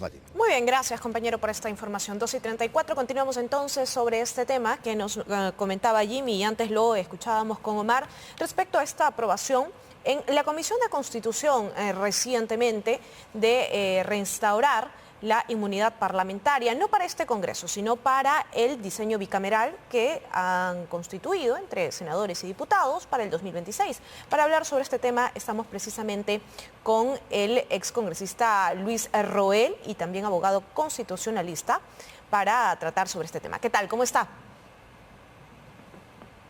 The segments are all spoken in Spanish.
Fátima. Muy bien, gracias compañero por esta información. 2:34, continuamos entonces sobre este tema que nos comentaba Jimmy y antes lo escuchábamos con Omar respecto a esta aprobación en la Comisión de Constitución recientemente de reinstaurar la inmunidad parlamentaria, no para este Congreso, sino para el diseño bicameral que han constituido entre senadores y diputados para el 2026. Para hablar sobre este tema estamos precisamente con el excongresista Luis Roel y también abogado constitucionalista para tratar sobre este tema. ¿Qué tal? ¿Cómo está?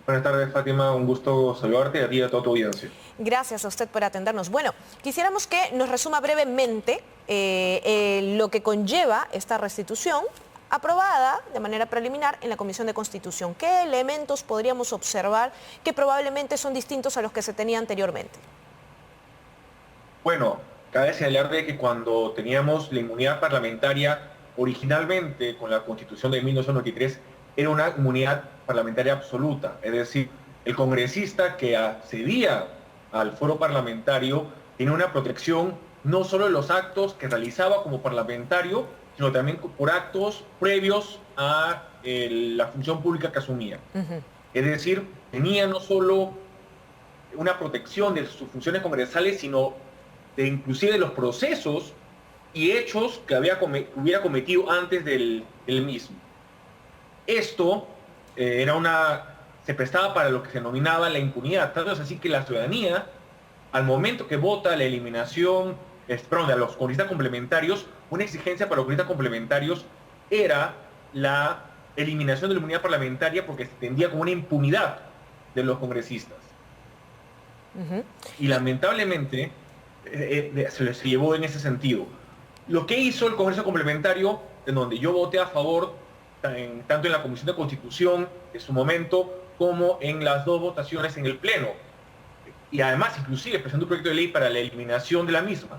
Buenas tardes, Fátima. Un gusto saludarte y a ti y a toda tu audiencia. Gracias a usted por atendernos. Bueno, quisiéramos que nos resuma brevemente lo que conlleva esta restitución aprobada de manera preliminar en la Comisión de Constitución. ¿Qué elementos podríamos observar que probablemente son distintos a los que se tenía anteriormente? Bueno, cabe señalar de que cuando teníamos la inmunidad parlamentaria, originalmente con la Constitución de 1993, era una inmunidad parlamentaria absoluta, es decir, el congresista que accedía al foro parlamentario tenía una protección no solo de los actos que realizaba como parlamentario, sino también por actos previos a la función pública que asumía. Es decir, tenía no solo una protección de sus funciones congresales, sino de inclusive de los procesos y hechos que hubiera cometido antes del mismo. Esto se prestaba para lo que se denominaba la impunidad, tanto es así que la ciudadanía, al momento que vota la eliminación, de los congresistas complementarios, una exigencia para los congresistas complementarios era la eliminación de la inmunidad parlamentaria porque se entendía como una impunidad de los congresistas. Y lamentablemente se llevó en ese sentido. Lo que hizo el Congreso Complementario, en donde yo voté a favor, tanto en la Comisión de Constitución en su momento, como en las dos votaciones en el Pleno, y además inclusive presentó un proyecto de ley para la eliminación de la misma,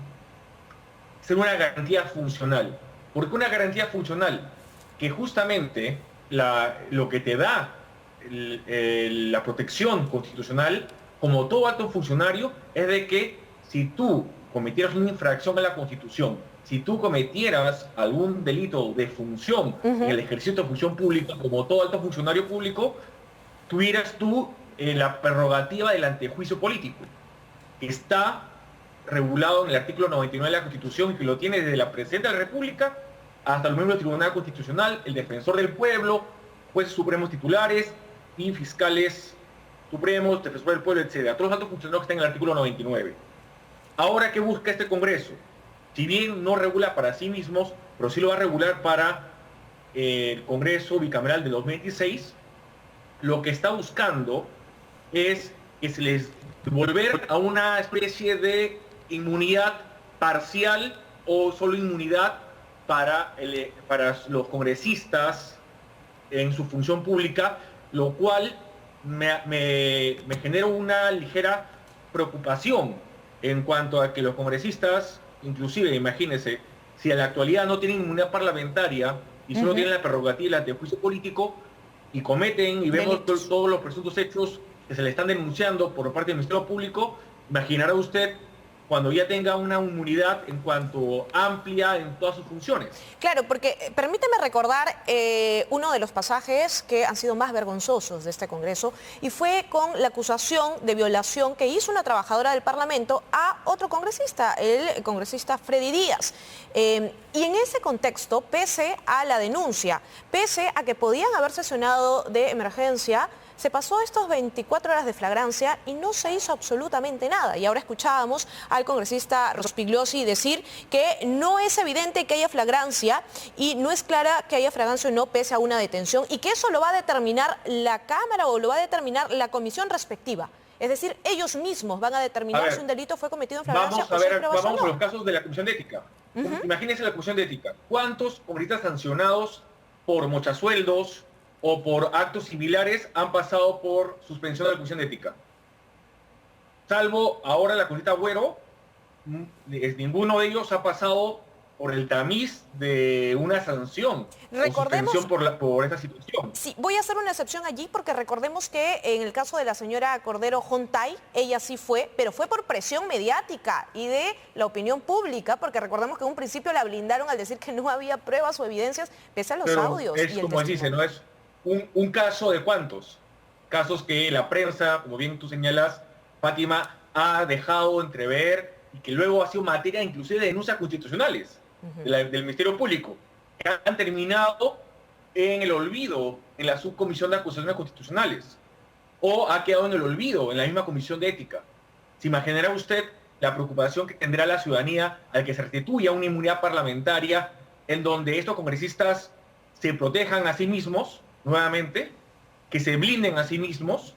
ser una garantía funcional. ¿Por qué una garantía funcional? Que justamente lo que te da la protección constitucional, como todo alto funcionario, es de que si tú cometieras una infracción a la Constitución, si tú cometieras algún delito de función en el ejercicio de función pública, como todo alto funcionario público, tuvieras tú la prerrogativa del antejuicio político, que está regulado en el artículo 99 de la Constitución y que lo tiene desde la Presidenta de la República hasta el miembro del Tribunal Constitucional, el Defensor del Pueblo, jueces supremos titulares y fiscales supremos, Defensor del Pueblo, etc. Todos los altos funcionarios que están en el artículo 99. Ahora, ¿qué busca este Congreso? Si bien no regula para sí mismos, pero sí lo va a regular para el Congreso bicameral de 2026, lo que está buscando es que se les volver a una especie de inmunidad parcial o solo inmunidad para los congresistas en su función pública, lo cual me genera una ligera preocupación en cuanto a que los congresistas, inclusive, imagínense, si en la actualidad no tienen inmunidad parlamentaria y solo tienen la prerrogativa del antejuicio político y cometen y vemos todos los presuntos hechos que se le están denunciando por parte del Ministerio Público, imaginará usted cuando ya tenga una inmunidad en cuanto amplia en todas sus funciones. Claro, porque permíteme recordar uno de los pasajes que han sido más vergonzosos de este Congreso y fue con la acusación de violación que hizo una trabajadora del Parlamento a otro congresista, el congresista Freddy Díaz. Y en ese contexto, pese a la denuncia, pese a que podían haber sesionado de emergencia, se pasó estos 24 horas de flagrancia y no se hizo absolutamente nada. Y ahora escuchábamos al congresista Rospigliosi decir que no es evidente que haya flagrancia y no es clara que haya flagrancia o no pese a una detención y que eso lo va a determinar la Cámara o lo va a determinar la comisión respectiva. Es decir, ellos mismos van a determinar si un delito fue cometido en flagrancia o sin pruebas. Vamos a los casos de la Comisión de Ética. Imagínense la Comisión de Ética. ¿Cuántos congresistas sancionados por mochasueldos o por actos similares han pasado por suspensión de la Comisión de Ética? Salvo ahora la congresista Agüero, ninguno de ellos ha pasado por el tamiz de una sanción o suspensión por esta situación. Sí, voy a hacer una excepción allí porque recordemos que en el caso de la señora Cordero Jontay, ella sí fue, pero fue por presión mediática y de la opinión pública, porque recordemos que en un principio la blindaron al decir que no había pruebas o evidencias, pese a los audios. Es como dice, ¿no? Es un caso de cuántos. Casos que la prensa, como bien tú señalas, Fátima, ha dejado entrever y que luego ha sido materia inclusive de denuncias constitucionales del Ministerio Público, que han terminado en el olvido en la subcomisión de acusaciones constitucionales o ha quedado en el olvido en la misma comisión de ética. ¿Se imaginará usted la preocupación que tendrá la ciudadanía al que se restituya una inmunidad parlamentaria en donde estos congresistas se protejan a sí mismos nuevamente, que se blinden a sí mismos?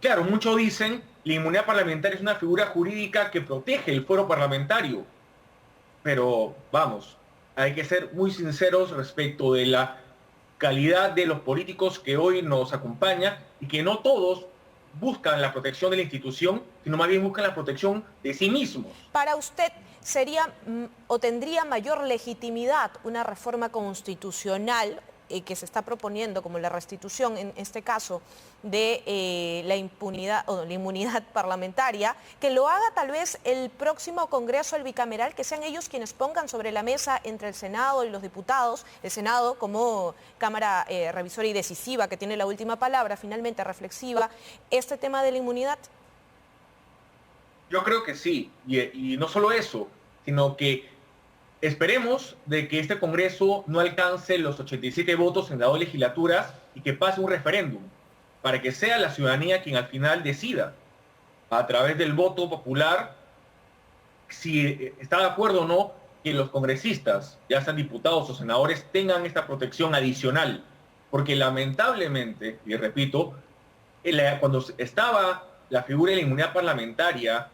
Claro, muchos dicen la inmunidad parlamentaria es una figura jurídica que protege el fuero parlamentario, pero vamos, hay que ser muy sinceros respecto de la calidad de los políticos que hoy nos acompañan y que no todos buscan la protección de la institución, sino más bien buscan la protección de sí mismos. Para usted, ¿sería o tendría mayor legitimidad una reforma constitucional que se está proponiendo, como la restitución en este caso de la impunidad o la inmunidad parlamentaria, que lo haga tal vez el próximo Congreso, el bicameral, que sean ellos quienes pongan sobre la mesa entre el Senado y los diputados, el Senado como Cámara revisora y decisiva que tiene la última palabra, finalmente reflexiva, este tema de la inmunidad? Yo creo que sí, y no solo eso, sino que esperemos de que este Congreso no alcance los 87 votos en las dos legislaturas y que pase un referéndum, para que sea la ciudadanía quien al final decida, a través del voto popular, si está de acuerdo o no que los congresistas, ya sean diputados o senadores, tengan esta protección adicional. Porque lamentablemente, y repito, cuando estaba la figura de la inmunidad parlamentaria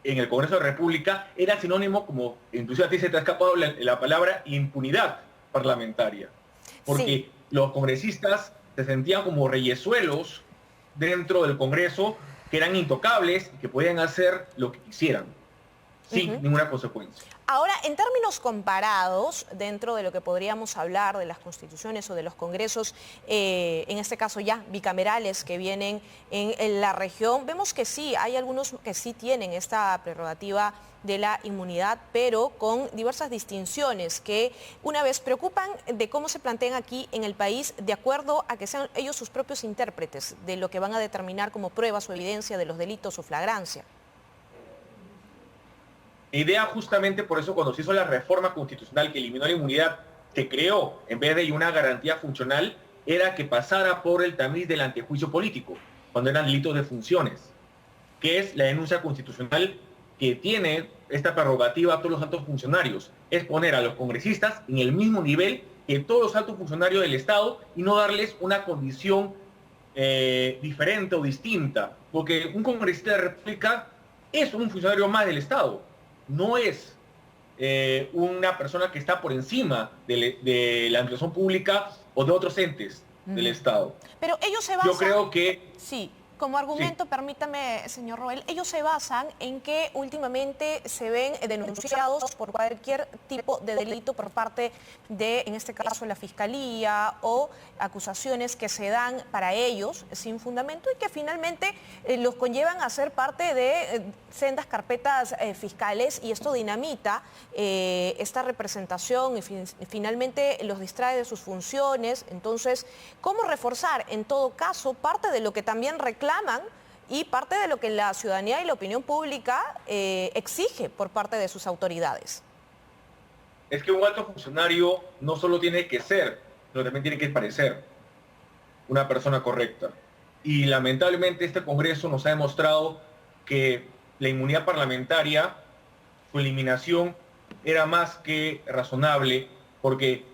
en el Congreso de la República, era sinónimo, como inclusive a ti se te ha escapado la palabra impunidad parlamentaria. Porque sí, los congresistas se sentían como reyesuelos dentro del Congreso, que eran intocables y que podían hacer lo que quisieran, sin ninguna consecuencia. Ahora, en términos comparados, dentro de lo que podríamos hablar de las constituciones o de los congresos, en este caso ya bicamerales que vienen en la región, vemos que sí, hay algunos que sí tienen esta prerrogativa de la inmunidad, pero con diversas distinciones que una vez preocupan de cómo se plantean aquí en el país, de acuerdo a que sean ellos sus propios intérpretes de lo que van a determinar como pruebas o evidencia de los delitos o flagrancia. Idea justamente por eso cuando se hizo la reforma constitucional que eliminó la inmunidad, que creó, en vez de una garantía funcional, era que pasara por el tamiz del antejuicio político, cuando eran delitos de funciones, que es la denuncia constitucional que tiene esta prerrogativa a todos los altos funcionarios, es poner a los congresistas en el mismo nivel que todos los altos funcionarios del Estado y no darles una condición diferente o distinta, porque un congresista de la República es un funcionario más del Estado. No es una persona que está por encima de la administración pública o de otros entes del Estado. Pero ellos se basan... Yo creo que... Sí, como argumento, sí, permítame, señor Roel, ellos se basan en que últimamente se ven denunciados por cualquier tipo de delito por parte de, en este caso, la Fiscalía o acusaciones que se dan para ellos sin fundamento y que finalmente los conllevan a ser parte de sendas carpetas fiscales y esto dinamita esta representación y finalmente los distrae de sus funciones. Entonces, ¿cómo reforzar en todo caso parte de lo que también reclaman y parte de lo que la ciudadanía y la opinión pública exige por parte de sus autoridades? Es que un alto funcionario no solo tiene que ser, sino también tiene que parecer una persona correcta. Y lamentablemente este Congreso nos ha demostrado que la inmunidad parlamentaria, su eliminación era más que razonable, porque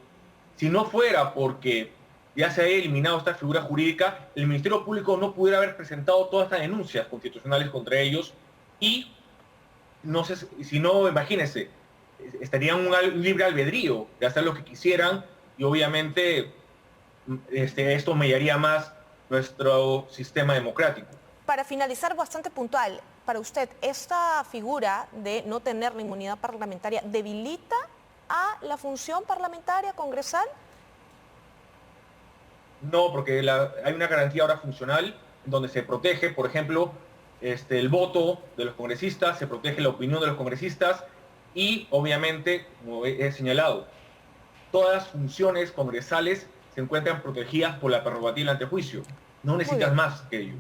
si no fuera porque ya se haya eliminado esta figura jurídica, el Ministerio Público no pudiera haber presentado todas estas denuncias constitucionales contra ellos y no sé, si no, imagínense, estarían un libre albedrío de hacer lo que quisieran y obviamente esto mediaría más nuestro sistema democrático. Para finalizar, bastante puntual, para usted, ¿esta figura de no tener la inmunidad parlamentaria debilita a la función parlamentaria congresal? No, porque hay una garantía ahora funcional donde se protege, por ejemplo, el voto de los congresistas, se protege la opinión de los congresistas y, obviamente, como he señalado, todas las funciones congresales se encuentran protegidas por la prerrogativa del antejuicio. No Muy necesitas bien. más que ello.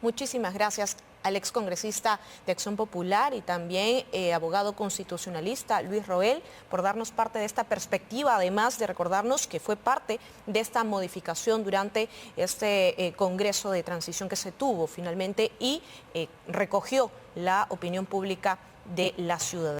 Muchísimas gracias al excongresista de Acción Popular y también abogado constitucionalista Luis Roel por darnos parte de esta perspectiva, además de recordarnos que fue parte de esta modificación durante este Congreso de Transición que se tuvo finalmente y recogió la opinión pública de la ciudadanía.